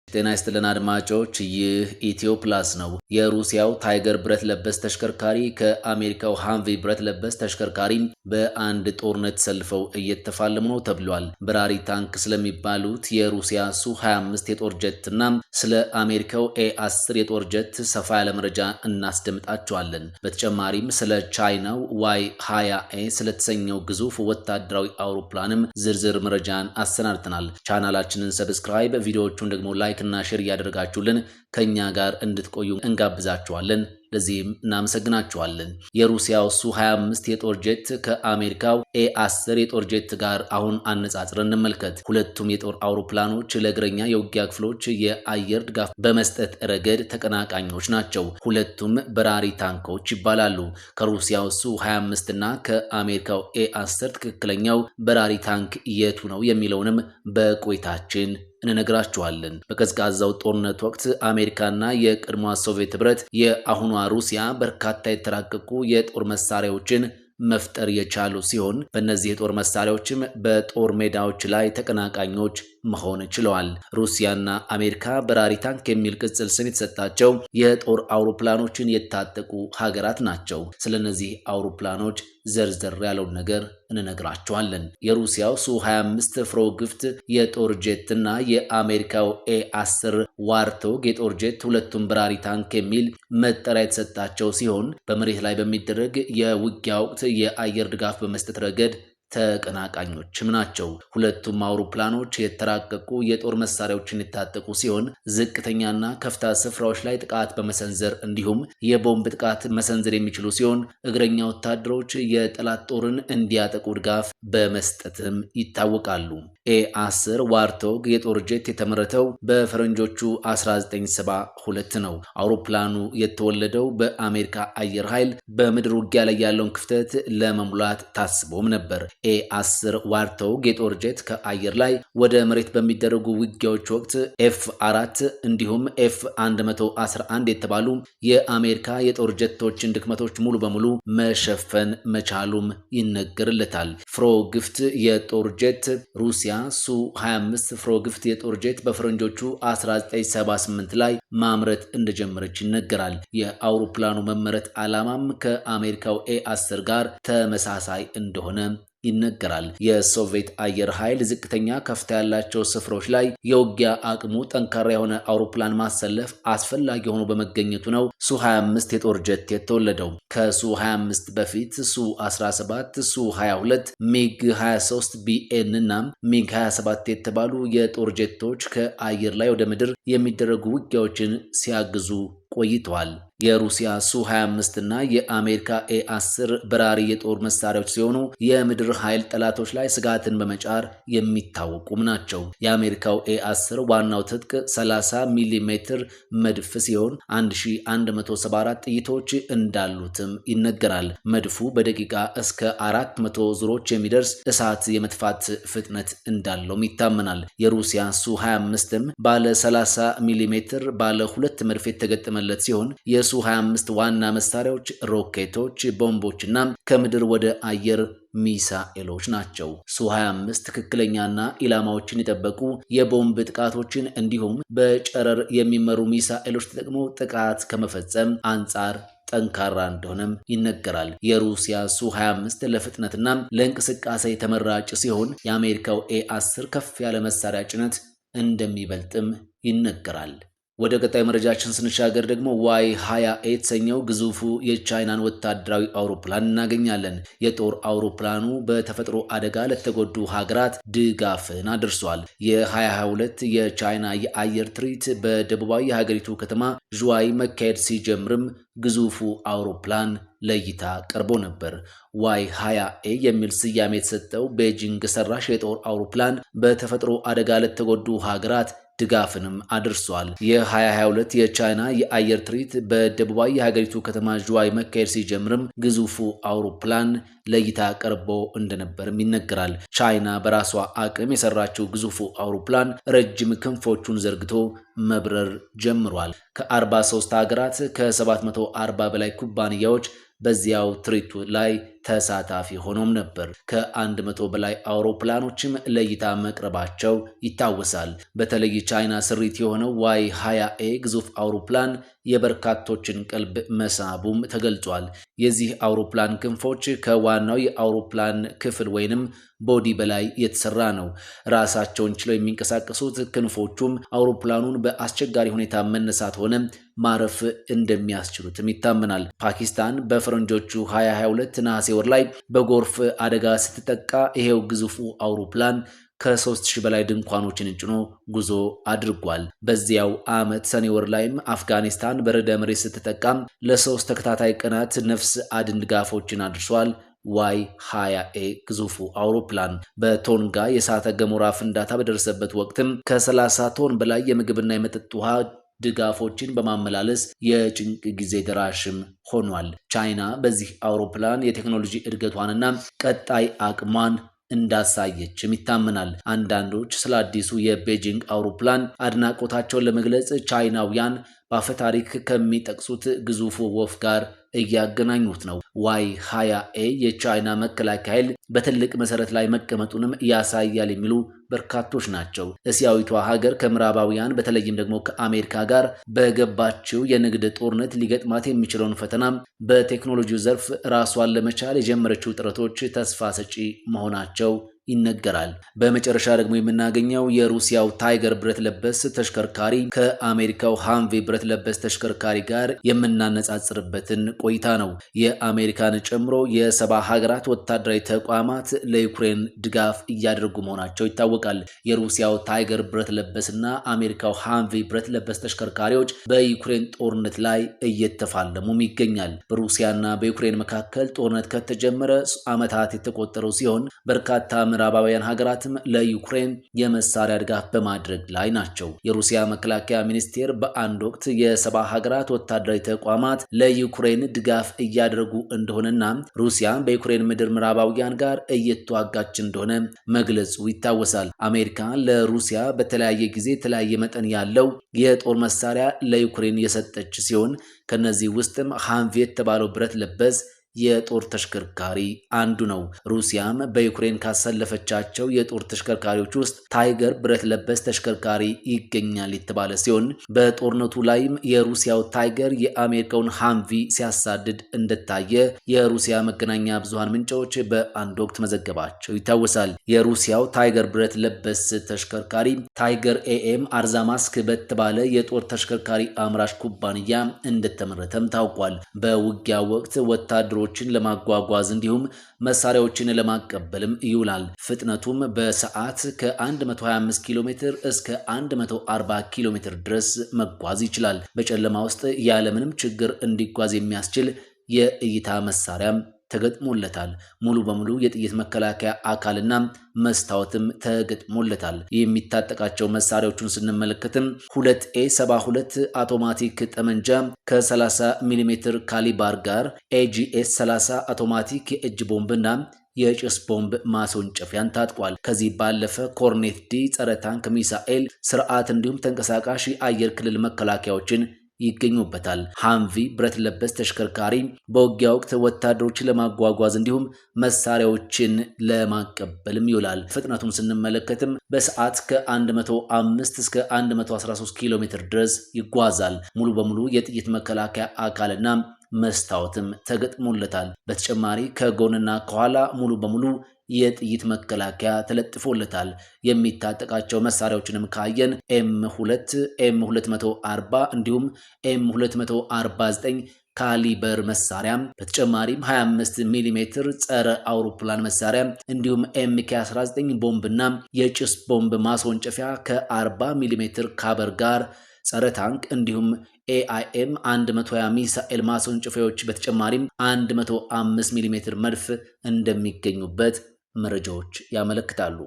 ጤና ይስጥልን አድማጮች፣ ይህ ኢትዮ ፕላስ ነው። የሩሲያው ታይገር ብረት ለበስ ተሽከርካሪ ከአሜሪካው ሃምቪ ብረት ለበስ ተሽከርካሪ በአንድ ጦርነት ሰልፈው እየተፋለሙ ነው ተብሏል። በራሪ ታንክ ስለሚባሉት የሩሲያ ሱ-25 የጦር ጀትና ስለ አሜሪካው ኤ-10 የጦር ጀት ሰፋ ያለ መረጃ እናስደምጣቸዋለን። በተጨማሪም ስለ ቻይናው ዋይ-20ኤ ስለተሰኘው ግዙፍ ወታደራዊ አውሮፕላንም ዝርዝር መረጃን አሰናድተናል። ቻናላችንን ሰብስክራይብ፣ ቪዲዮዎቹን ደግሞ ላይክ እና ሼር እያደረጋችሁልን ከኛ ጋር እንድትቆዩ እንጋብዛችኋለን። ለዚህም እናመሰግናችኋለን። የሩሲያው ሱ-25 የጦር ጀት ከአሜሪካው ኤ-10 የጦር ጀት ጋር አሁን አነጻጽረን እንመልከት። ሁለቱም የጦር አውሮፕላኖች ለእግረኛ የውጊያ ክፍሎች የአየር ድጋፍ በመስጠት ረገድ ተቀናቃኞች ናቸው። ሁለቱም በራሪ ታንኮች ይባላሉ። ከሩሲያው ሱ-25 እና ከአሜሪካው ኤ-10 ትክክለኛው በራሪ ታንክ የቱ ነው የሚለውንም በቆይታችን እንነግራችኋለን። በቀዝቃዛው ጦርነት ወቅት አሜሪካና የቀድሞ ሶቪየት ህብረት የአሁኗ ሩሲያ በርካታ የተራቀቁ የጦር መሳሪያዎችን መፍጠር የቻሉ ሲሆን በእነዚህ የጦር መሳሪያዎችም በጦር ሜዳዎች ላይ ተቀናቃኞች መሆን ችለዋል። ሩሲያና አሜሪካ በራሪ ታንክ የሚል ቅጽል ስም የተሰጣቸው የጦር አውሮፕላኖችን የታጠቁ ሀገራት ናቸው። ስለነዚህ አውሮፕላኖች ዘርዘር ያለውን ነገር እንነግራቸዋለን። የሩሲያው ሱ-25 ፍሮግፍት የጦር ጄት እና የአሜሪካው ኤ-10 ዋርቶግ የጦር ጄት ሁለቱም በራሪ ታንክ የሚል መጠሪያ የተሰጣቸው ሲሆን በመሬት ላይ በሚደረግ የውጊያ ወቅት የአየር ድጋፍ በመስጠት ረገድ ተቀናቃኞችም ናቸው። ሁለቱም አውሮፕላኖች የተራቀቁ የጦር መሳሪያዎችን የታጠቁ ሲሆን ዝቅተኛና ከፍታ ስፍራዎች ላይ ጥቃት በመሰንዘር እንዲሁም የቦምብ ጥቃት መሰንዘር የሚችሉ ሲሆን እግረኛ ወታደሮች የጠላት ጦርን እንዲያጠቁ ድጋፍ በመስጠትም ይታወቃሉ። ኤ-10 ዋርቶግ የጦር ጄት የተመረተው በፈረንጆቹ 1972 ነው። አውሮፕላኑ የተወለደው በአሜሪካ አየር ኃይል በምድር ውጊያ ላይ ያለውን ክፍተት ለመሙላት ታስቦም ነበር። ኤ-10 ዋርቶግ የጦር ጄት ከአየር ላይ ወደ መሬት በሚደረጉ ውጊያዎች ወቅት ኤፍ-4 እንዲሁም ኤፍ-111 የተባሉ የአሜሪካ የጦር ጀቶችን ድክመቶች ሙሉ በሙሉ መሸፈን መቻሉም ይነገርለታል። ፍሮግፍት የጦር ጄት ሩሲያ ሱ-25 ፍሮግፍት የጦር ጄት በፈረንጆቹ 1978 ላይ ማምረት እንደጀመረች ይነገራል። የአውሮፕላኑ መመረት ዓላማም ከአሜሪካው ኤ-10 ጋር ተመሳሳይ እንደሆነ ይነገራል። የሶቪየት አየር ኃይል ዝቅተኛ ከፍታ ያላቸው ስፍራዎች ላይ የውጊያ አቅሙ ጠንካራ የሆነ አውሮፕላን ማሰለፍ አስፈላጊ ሆኖ በመገኘቱ ነው ሱ-25 የጦር ጀት የተወለደው። ከሱ-25 በፊት ሱ-17፣ ሱ-22፣ ሚግ-23 ቢኤን እና ሚግ-27 የተባሉ የጦር ጀቶች ከአየር ላይ ወደ ምድር የሚደረጉ ውጊያዎችን ሲያግዙ ቆይተዋል። የሩሲያ ሱ-25 እና የአሜሪካ ኤ-10 በራሪ የጦር መሳሪያዎች ሲሆኑ የምድር ኃይል ጠላቶች ላይ ስጋትን በመጫር የሚታወቁም ናቸው። የአሜሪካው ኤ-10 ዋናው ትጥቅ 30 ሚሜ መድፍ ሲሆን 1174 ጥይቶች እንዳሉትም ይነገራል። መድፉ በደቂቃ እስከ 400 ዙሮች የሚደርስ እሳት የመትፋት ፍጥነት እንዳለውም ይታመናል። የሩሲያ ሱ-25ም ባለ 30 ሚሜ ባለ ሁለት መድፍ የተገጠመለት ሲሆን የሱ-25 ዋና መሳሪያዎች ሮኬቶች፣ ቦምቦችና ከምድር ወደ አየር ሚሳኤሎች ናቸው። ሱ-25 ትክክለኛና ኢላማዎችን የጠበቁ የቦምብ ጥቃቶችን እንዲሁም በጨረር የሚመሩ ሚሳኤሎች ተጠቅሞ ጥቃት ከመፈጸም አንጻር ጠንካራ እንደሆነም ይነገራል። የሩሲያ ሱ-25 ለፍጥነትና ለእንቅስቃሴ ተመራጭ ሲሆን የአሜሪካው ኤ-10 ከፍ ያለ መሳሪያ ጭነት እንደሚበልጥም ይነገራል። ወደ ቀጣይ መረጃችን ስንሻገር ደግሞ ዋይ-20ኤ የተሰኘው ግዙፉ የቻይናን ወታደራዊ አውሮፕላን እናገኛለን። የጦር አውሮፕላኑ በተፈጥሮ አደጋ ለተጎዱ ሀገራት ድጋፍን አድርሷል። የ2022 የቻይና የአየር ትርኢት በደቡባዊ የሀገሪቱ ከተማ ዥዋይ መካሄድ ሲጀምርም ግዙፉ አውሮፕላን ለእይታ ቀርቦ ነበር። ዋይ-20ኤ የሚል ስያሜ የተሰጠው ቤጂንግ ሰራሽ የጦር አውሮፕላን በተፈጥሮ አደጋ ለተጎዱ ሀገራት ድጋፍንም አድርሷል። የ2022 የቻይና የአየር ትርኢት በደቡባዊ የሀገሪቱ ከተማ ዥዋይ መካሄድ ሲጀምርም ግዙፉ አውሮፕላን ለእይታ ቀርቦ እንደነበርም ይነገራል። ቻይና በራሷ አቅም የሰራችው ግዙፉ አውሮፕላን ረጅም ክንፎቹን ዘርግቶ መብረር ጀምሯል። ከ43 ሀገራት ከ740 በላይ ኩባንያዎች በዚያው ትርኢቱ ላይ ተሳታፊ ሆኖም ነበር። ከ100 በላይ አውሮፕላኖችም ለእይታ መቅረባቸው ይታወሳል። በተለይ ቻይና ስሪት የሆነው ዋይ 20ኤ ግዙፍ አውሮፕላን የበርካቶችን ቀልብ መሳቡም ተገልጿል። የዚህ አውሮፕላን ክንፎች ከዋናው የአውሮፕላን ክፍል ወይንም ቦዲ በላይ የተሰራ ነው። ራሳቸውን ችለው የሚንቀሳቀሱት ክንፎቹም አውሮፕላኑን በአስቸጋሪ ሁኔታ መነሳት ሆነ ማረፍ እንደሚያስችሉትም ይታመናል። ፓኪስታን በፈረንጆቹ 2022 ነሐሴ ወር ላይ በጎርፍ አደጋ ስትጠቃ ይሄው ግዙፉ አውሮፕላን ከ3000 በላይ ድንኳኖችን ጭኖ ጉዞ አድርጓል። በዚያው ዓመት ሰኔ ወር ላይም አፍጋኒስታን በርዕደ መሬት ስትጠቃም ለ3 ተከታታይ ቀናት ነፍስ አድን ድጋፎችን አድርሷል። ዋይ 20ኤ ግዙፉ አውሮፕላን በቶንጋ የእሳተ ገሞራ ፍንዳታ በደረሰበት ወቅትም ከ30 ቶን በላይ የምግብና የመጠጥ ውሃ ድጋፎችን በማመላለስ የጭንቅ ጊዜ ደራሽም ሆኗል። ቻይና በዚህ አውሮፕላን የቴክኖሎጂ እድገቷንና ቀጣይ አቅሟን እንዳሳየችም ይታመናል። አንዳንዶች ስለ አዲሱ የቤጂንግ አውሮፕላን አድናቆታቸውን ለመግለጽ ቻይናውያን በአፈታሪክ ከሚጠቅሱት ግዙፉ ወፍ ጋር እያገናኙት ነው። ዋይ 20ኤ የቻይና መከላከያ ኃይል በትልቅ መሰረት ላይ መቀመጡንም ያሳያል የሚሉ በርካቶች ናቸው። እስያዊቷ ሀገር ከምዕራባውያን በተለይም ደግሞ ከአሜሪካ ጋር በገባችው የንግድ ጦርነት ሊገጥማት የሚችለውን ፈተናም በቴክኖሎጂው ዘርፍ ራሷን ለመቻል የጀመረችው ጥረቶች ተስፋ ሰጪ መሆናቸው ይነገራል። በመጨረሻ ደግሞ የምናገኘው የሩሲያው ታይገር ብረት ለበስ ተሽከርካሪ ከአሜሪካው ሃምቪ ብረት ለበስ ተሽከርካሪ ጋር የምናነጻጽርበትን ቆይታ ነው። የአሜሪካን ጨምሮ የ70 ሀገራት ወታደራዊ ተቋማት ለዩክሬን ድጋፍ እያደረጉ መሆናቸው ይታወቃል። የሩሲያው ታይገር ብረት ለበስና አሜሪካው ሃምቪ ብረት ለበስ ተሽከርካሪዎች በዩክሬን ጦርነት ላይ እየተፋለሙም ይገኛል። በሩሲያና በዩክሬን መካከል ጦርነት ከተጀመረ ዓመታት የተቆጠሩ ሲሆን በርካታ ምዕራባውያን ሀገራትም ለዩክሬን የመሳሪያ ድጋፍ በማድረግ ላይ ናቸው። የሩሲያ መከላከያ ሚኒስቴር በአንድ ወቅት የ70 ሀገራት ወታደራዊ ተቋማት ለዩክሬን ድጋፍ እያደረጉ እንደሆነና ሩሲያ በዩክሬን ምድር ምዕራባውያን ጋር እየተዋጋች እንደሆነ መግለጹ ይታወሳል። አሜሪካ ለሩሲያ በተለያየ ጊዜ የተለያየ መጠን ያለው የጦር መሳሪያ ለዩክሬን የሰጠች ሲሆን ከነዚህ ውስጥም ሃምቪ የተባለው ብረት ለበስ የጦር ተሽከርካሪ አንዱ ነው። ሩሲያም በዩክሬን ካሰለፈቻቸው የጦር ተሽከርካሪዎች ውስጥ ታይገር ብረት ለበስ ተሽከርካሪ ይገኛል የተባለ ሲሆን በጦርነቱ ላይም የሩሲያው ታይገር የአሜሪካውን ሃምቪ ሲያሳድድ እንደታየ የሩሲያ መገናኛ ብዙሃን ምንጮች በአንድ ወቅት መዘገባቸው ይታወሳል። የሩሲያው ታይገር ብረት ለበስ ተሽከርካሪ ታይገር ኤኤም አርዛማስክ በተባለ የጦር ተሽከርካሪ አምራች ኩባንያ እንደተመረተም ታውቋል። በውጊያ ወቅት ወታደሮች ለማጓጓዝ እንዲሁም መሳሪያዎችን ለማቀበልም ይውላል። ፍጥነቱም በሰዓት ከ125 ኪሎ ሜትር እስከ 140 ኪሎ ሜትር ድረስ መጓዝ ይችላል። በጨለማ ውስጥ ያለምንም ችግር እንዲጓዝ የሚያስችል የእይታ መሳሪያም ተገጥሞለታል። ሙሉ በሙሉ የጥይት መከላከያ አካልና መስታወትም ተገጥሞለታል። የሚታጠቃቸው መሳሪያዎቹን ስንመለከትም 2A72 አውቶማቲክ ጠመንጃ ከ30 ሚሜ ካሊባር ጋር AGS 30 አውቶማቲክ የእጅ ቦምብና የጭስ ቦምብ ማስወንጨፊያን ታጥቋል። ከዚህ ባለፈ ኮርኔት ዲ ጸረ ታንክ ሚሳኤል ስርዓት እንዲሁም ተንቀሳቃሽ አየር ክልል መከላከያዎችን ይገኙበታል። ሃምቪ ብረት ለበስ ተሽከርካሪ በውጊያ ወቅት ወታደሮችን ለማጓጓዝ እንዲሁም መሳሪያዎችን ለማቀበልም ይውላል። ፍጥነቱን ስንመለከትም በሰዓት ከ105 እስከ 113 ኪሎ ሜትር ድረስ ይጓዛል። ሙሉ በሙሉ የጥይት መከላከያ አካልና መስታወትም ተገጥሞለታል። በተጨማሪ ከጎንና ከኋላ ሙሉ በሙሉ የጥይት መከላከያ ተለጥፎለታል። የሚታጠቃቸው መሳሪያዎችንም ካየን M2፣ M240 እንዲሁም M249 ካሊበር መሳሪያ በተጨማሪም 25 ሚሜ ጸረ አውሮፕላን መሳሪያ እንዲሁም MK19 ቦምብና የጭስ ቦምብ ማስወንጨፊያ ከ40 ሚሜ ካበር ጋር ጸረ ታንክ እንዲሁም AIM 120 ሚሳኤል ማስወንጨፊያዎች በተጨማሪም 105 ሚሜ መድፍ እንደሚገኙበት መረጃዎች ያመለክታሉ።